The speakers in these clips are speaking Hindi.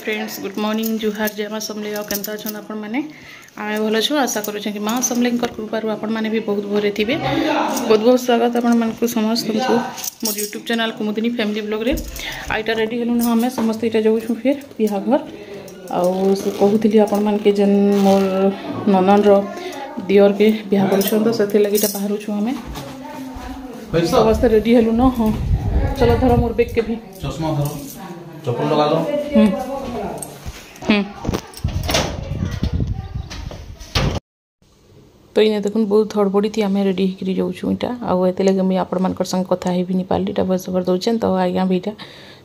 फ्रेंड्स गुड मॉर्निंग जुहार जय माँ समले आ केन्ता अच्छा आपण मैंने आम भल छू आशा करूँ कि माँ समले कृपार आपण मैंने भी बहुत भरे थे। बहुत बहुत स्वागत आपण मानक समस्त मोर यूट्यूब चैनल कुमुदिनी फैमिली ब्लॉग रे आईटा रेडी हेलु ना आम समस्त इटा जाऊँ फिर बिहाघर आउ से कहूली आपण मान के जेन मोर ननन दियर के बिहा कर से लगे बाहर छू आम समस्त रेडी हेलु ना। हाँ चलो धर मोर बेग के भी चश्मा धरो चप्पल लगा लो। तो इन्हें देखुन बहुत हड़बड़ी थी आम रेडी होकर जाऊँ इटा आउ एत लगे मुझे आपण मान संग कथा ही नहीं पार्ली इटा बस खबर दौन तो आज्ञा भी इटा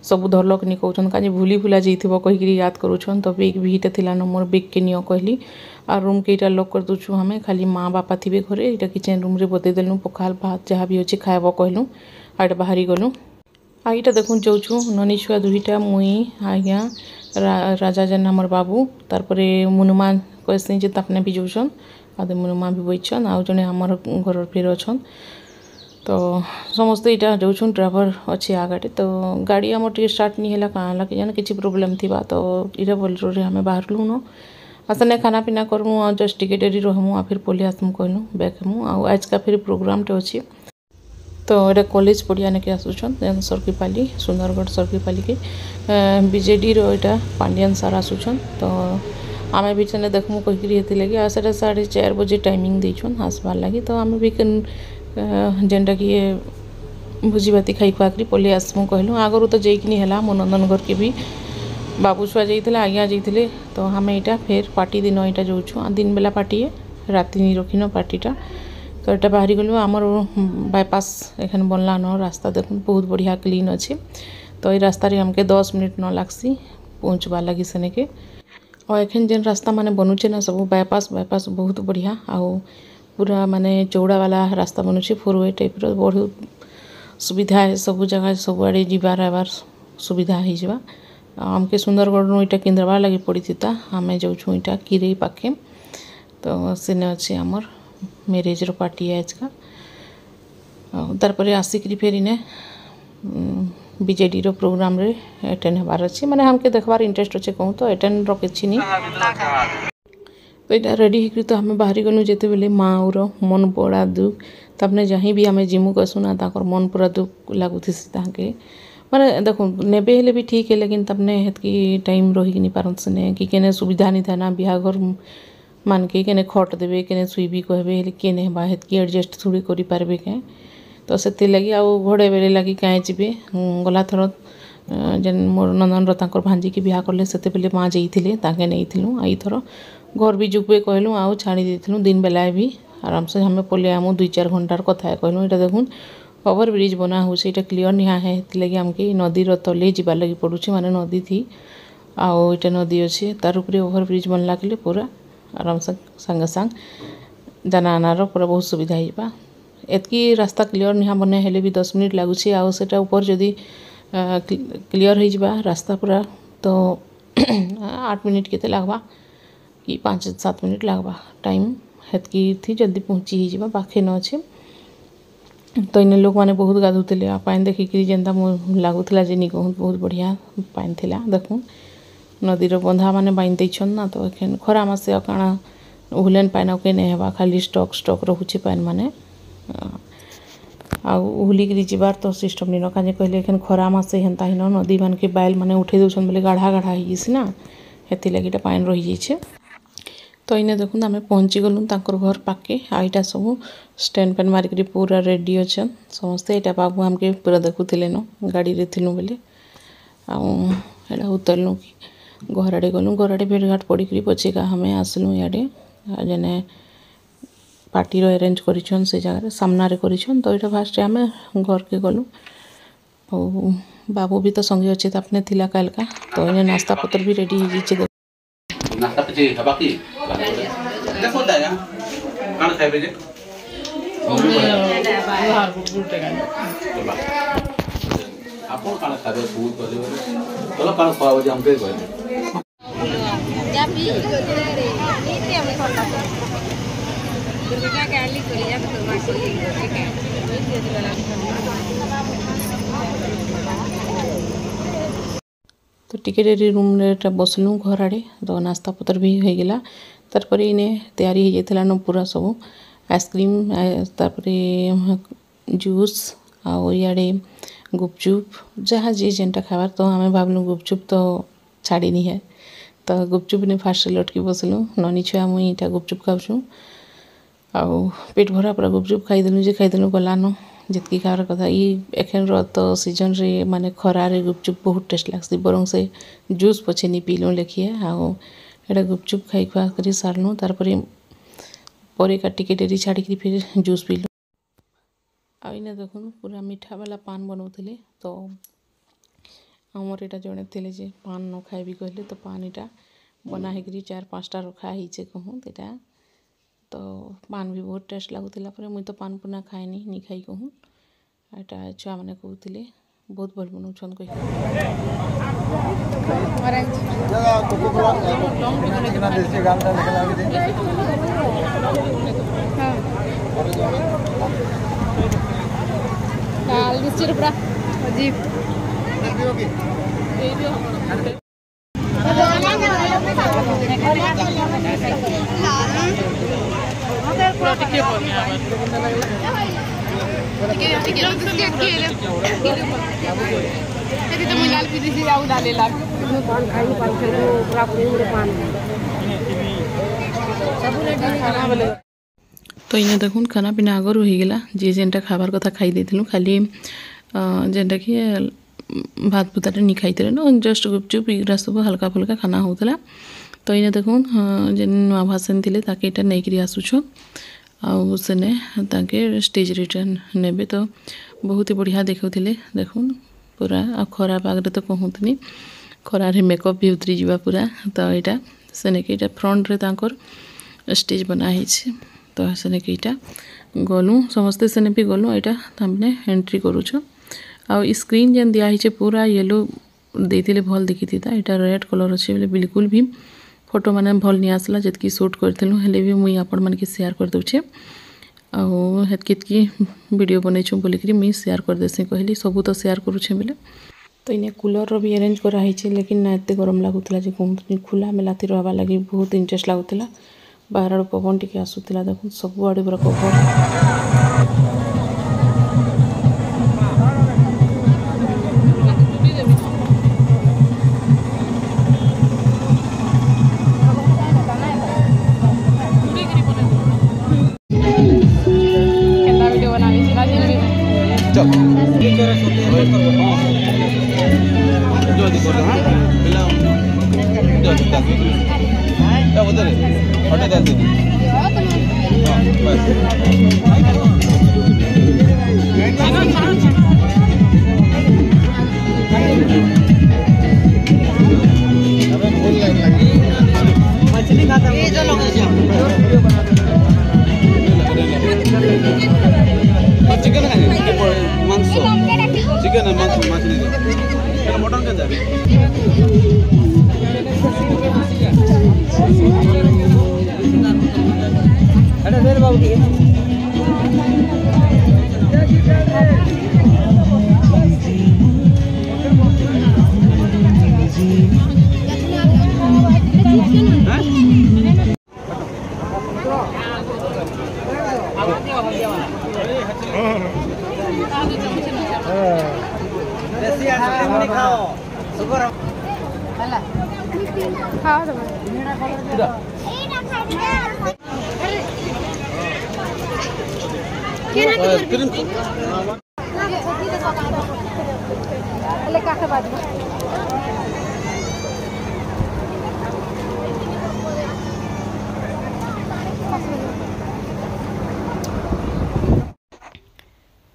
सब धरल कि कहते कहीं भूली भूला जाइए कहीक याद करूँ तो बेग भी इटा थी मोर बेग के नियो कहली आ रूम के इटा लॉक कर दूचु हमें खाली माँ बापा थे घरे इटा किचन रूम रे बतेदेलु पखाल भात जहाँ भी अच्छे खाइब कहलु आटा बाहरी गलु आईटा देखुन जाऊँ ननी छुआ दुईटा मुई आज्ञा राजा जेन हमर बाबू तारपरे मुनुमा कहसी जे तापने भी जाऊन आदे मुनुमा भी बैठन आउ जड़े आमर घर फिर अच्छन तो समस्ते इटा जाऊँ ड्राइवर अच्छे आगाटे तो गाड़ी आम टे स्टार्ट नहीं है कहाँ कि जाने किसी प्रोब्लेम थी तो इटा बोलेरो आम बाहर न आसने खाना पीना करमु आ जस्ट टिके डेरी रहमु आ फिर पलि आसमु कहलु बैक हेमु आ आज का फिर प्रोग्राम टे अच्छी तो ये कॉलेज पड़िया ने आसुचन सरकीपाली सुंदरगढ़ सरकीपाली के बीजेडी रोटा पांडियन सार आसुचन तो आम भी सेने देखमु कहीकि लगे आ 4:30 बजे टाइमिंग देछन आसबार लगी तो आम भी जेनटा कि भोजी भाती खाई खुआकरी पलि आसमु कहलु आगरू तो जाइकिनी है मो नंदन घर के भी बाबू छुआ जाइए आज्ञा जाइए तो आम यहाँ फिर पार्टी दिन यहाँ जाऊँ दिन बेला पार्टी राति नहीं रखिन पार्टीटा तो यहाँ बाहरी गलु आमर बाईपास एखन बनला न रास्ता देख बहुत बढ़िया क्लीन अच्छे तो ये रास्ता रे हमके 10 मिनट न लागसी पहुँचवा लगी सेने के और एखन जेन रास्ता माने बनुचे ना सब बाईपास बहुत बढ़िया आउ पूरा माने चौड़ा वाला रास्ता बनुचे 4 वे टाइप रो बहुत सुविधा है सब जगह सब आड़े जीवार आवार सुविधा हो जावा आमके सुंदरगढ़ नु इटा केन्द्राबाद लगी पड़ी था आम जाऊँ इटा किरे पाखे तो सेने अच्छे आमर मैरेज रो पार्टी आज का तारपरे आसिक फिर इने बीजेडी रो प्रोग्राम रे अटेंड होबार अच्छे माने हमके देखबार इंटरेस्ट अच्छे कहूँ तो अटेंड रो किछि नहीं तो यहाँ रेडी होकर तो हमें बाहरी गलु जेते बेले माँ और मन बड़ा दुख तबने जहीं भी आम जिमु कसुना ताकर मन पूरा दुख लगुथि ताके माने देखो नेबे हेले भी ठीक है लेकिन तबने हेतकी टाइम रही नहीं पारन सने कि केने सुविधा नहीं था ना बिहाघर मान के केने खट देवे केने सुईबी कहबे केने बा हेतकी एडजस्ट थोड़ी करि पारबे के तो से लगी आउ घड़े बेले लगी कहीं जीवे गला थर जेन मोर नंदन तांकर भांजी की बिहा करले सेते बेले माँ जाइथिले ताके नैथिलु आई थर घर भी जुगबे कहलु आउ छाड़ी देथिलु दिन बेला भी आराम से हमें पले आमु 2-4 घंटार कथा कहलु इटा देखुन ओवर ब्रिज बना हो क्लीयर निहा है लगे आमके नदी तले जीवार लगी पड़ुचे माने नदी थी आउ इटा नदी अच्छे तार उपरे ओवर ब्रिज बनला के पूरा आराम से संगे संग जाना आनार पूरा बहुत सुविधा होगा एतकी रास्ता क्लीयर निहा बने हेले भी 10 मिनट लगुच आउ सेटा ऊपर जदि क्लीयर हो जावा रास्ता पूरा तो 8 मिनट केते लगवा कि 5-7 मिनट लगवा टाइम हेतकी थी जल्दी पहुँची ही जावा पाखे न अच्छे तो इन लोग मैंने बहुत गाधुले आ पानी देखिक जेनता लगुला जे कहूँ बहुत बढ़िया पानी थिला देखूँ नदीर बंधा मैंने बांध देछन ना तो एखन खरा मासे काଣା उहलेन पानी ओके नहीं हेबा खाली स्टॉक रहुचे पानी माने आ उहलिक जीवार तो सिस्टम नहीं रखा कहले एखन खरा मासे हेन्ता हिन नदी मान के बाइल माने उठे दउछन बोले गाढ़ा हो ना हेती लगी पानी रही जाइए तो इन्हें देखुन आम पहुँची गलु तांकर घर पाके आईटा सब स्टैंड फैन मारिक पूरा रेडी अच्छन समस्ते यहाँ बाबू आमके पूरा देखुले न गाड़ी रे थिलु बोले आड़ा उतरलु कि घर आड़े गलु घर आड़े भेट घाट पड़ी पछेका हमें आसलु इे जेने पार्टी अरेंज करिछन से जगह सामना रे करिछन तो यहाँ फास्ट आम घर के गलु और बाबू भी तो संगे अच्छे अपने थिला कालका तो इन्हें नास्ता पत्र भी रेडी हो जाइए नास्ता पचे हबा की देखो दाया कान खाइबे जे बाहर गुटे आपन कान खाबे फूड करे चलो कान खाओ जे हमके कहले या भी नीति हम करला दुर्गा गाली करी या तो मासी तो टिके डेरी रूम रे बसलु घर आड़े तो नास्ता पत्र भी हो गला तार इने तैयारी हो जाता न पूरा सब आइसक्रीम तार जूस आउ इे गुपचुप जहाँ जी जेनटा खाबार तो आम भावलु गुपचुप तो छाड़नी है तो गुपचुप ने फास्ट लटकी बसलु ननी छुआ मुई इटा गुपचुप खाऊँ आउ पेट भरा पूरा गुपचुप खाईदेलु जे खाईदेलु गलान जितकी खार कथा एखन तो सीजन रे माने खरा रे गुपचुप बहुत टेस्ट लगसी बरং से जूस पछे नी पीलु लेखिए आउ एटा गुपचुप खाई खुआ कर सारलु तार पर टिके डेरी छाड़ी फिर जूस पीलु आईना देखुन पूरा मीठा वाला पान बनाऊले तो आमर यहाँ जड़े थे जे पान न खाइबी कहले तो पान इटा बना है 4-5टा रखा है कहूँ इटा तो पान भी बहुत टेस्ट लगुला मुई तो पान पुना खाएनी नहीं खाई कहूँ यहाँ छुआ मैंने कहते बहुत भल बनाऊन तो इन्हें देखुन खाना पीना आगर हो गला जी जेनटा खाबार कथा खाई देथिलु खाली जेनटा कि भात भुताटा नहीं खाई न जस्ट गुपचुप इरा सब हल्का फुल्का खाना होता तो इन्हें देखुन जेन नुआ भाषण थे ताके इटा नहीं आसुछ आउ सेने ताके स्टेज रिटर्न नेबे तो बहुत ही बढ़िया देखुले देखुन पूरा आ खरा पागरे तो कहतनी खरारे मेकअप भी उतरी जावा पूरा तो यहाँ सेने के फ्रंट रे तांकर स्टेज बना है तो सेने के गलु समस्ते सेने भी गलु यहाँ तमने एंट्री करूछ आ स्क्रीन जेन दिखाई पूरा येलो देते भल देखी था यहाँ रेड कलर अच्छे बोले बिल्कुल भी फोटो माने भल नहीं आसला जितकी शूट करथिलु हेले भी मुई आपण मन के शेयर कर दूचे आउ हेतकी वीडियो बनैछु बोलिकरी मुई शेयर कर देसी कहली सब तो शेयर करूछे बोले तो इने कूलर रो भी अरेंज करा है लेकिन ना एते गरम लागुतला जे कहूँ खुला मेलाती रहबा लगी बहुत इंटरेस्ट लागुतला बाहर पवन टिके आसुतला देखो सब आड़े पूरा कवर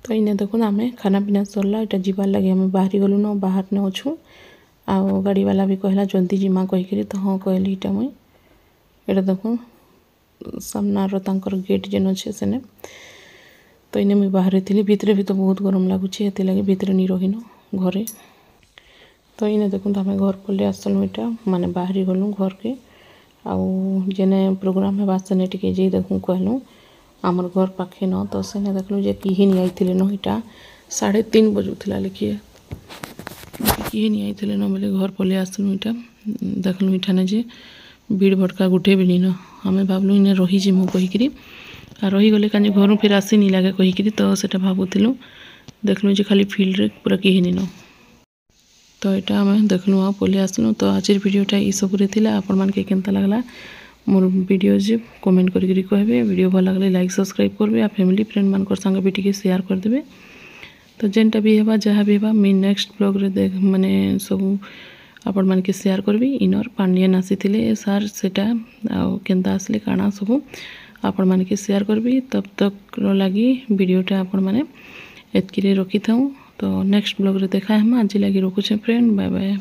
तो इन्हें देखो आम खाना पीना सरला यहाँ जीवार लगे आम बाहरी गलु न बाहर न अच्छू आ गाड़ी वाला भी कहला जल्दी जिमा कहीकि तो हाँ कहली इटा मुई यहाँ देखो सामनार तांकर गेट जेन अच्छे सेने तो इन्हें मुई बाहर थी भितर भी तो बहुत गरम लगुच ये लगे भितर नहीं रहीन घरे तो इन्हें देखो आम घर पल्ले आसलु यहाँ माने बाहरी गलु घर के आउ जेने प्रोग्राम है सेने टिके जे देखूँ कहलु आमर घर पाखे न तो सेने देखलु जे किही नहीं आईथिले न इटा 3:30 बजुला लिखिए किए नहीं आई थे न बोले घर पलि आसलु इटा देखलु इठाने जे भीड़ भटका गुटे भी नीन आम भावलु इने रहीजिमु कहीकि आ रहीगले कहीं घर फिर आसी नहीं लगे कहीकि तो सेटा भावुलु देखलु जे खाली फील्ड रे पूरा कहीं नीन तो यहाँ आम देखलु आ पलि आसलु तो आज वीडियोटा ये सब आपण मानके केनता लगला मोर वीडियो जे कमेंट करी कहबे वीडियो भल लगले लाइक सब्सक्राइब करबे आ फैमिली फ्रेंड मान संग भी टिके शेयर कर देबे तो जेनटा भी हेबा जहाँ भी हेबा मुझे नेक्स्ट ब्लॉग रे देख माने सब आपण मानके शेयर करबी इनर पांडियन आसीथिले सार सेटा आ केनता आसले काना सब आपण मानके शेयर करबी तब तक लगी वीडियोटा आपण माने एतकी रे रखी थाऊ तो नेक्स्ट ब्लॉग रे देखा हम आज लगी रखुछे फ्रेंड बाय बाय।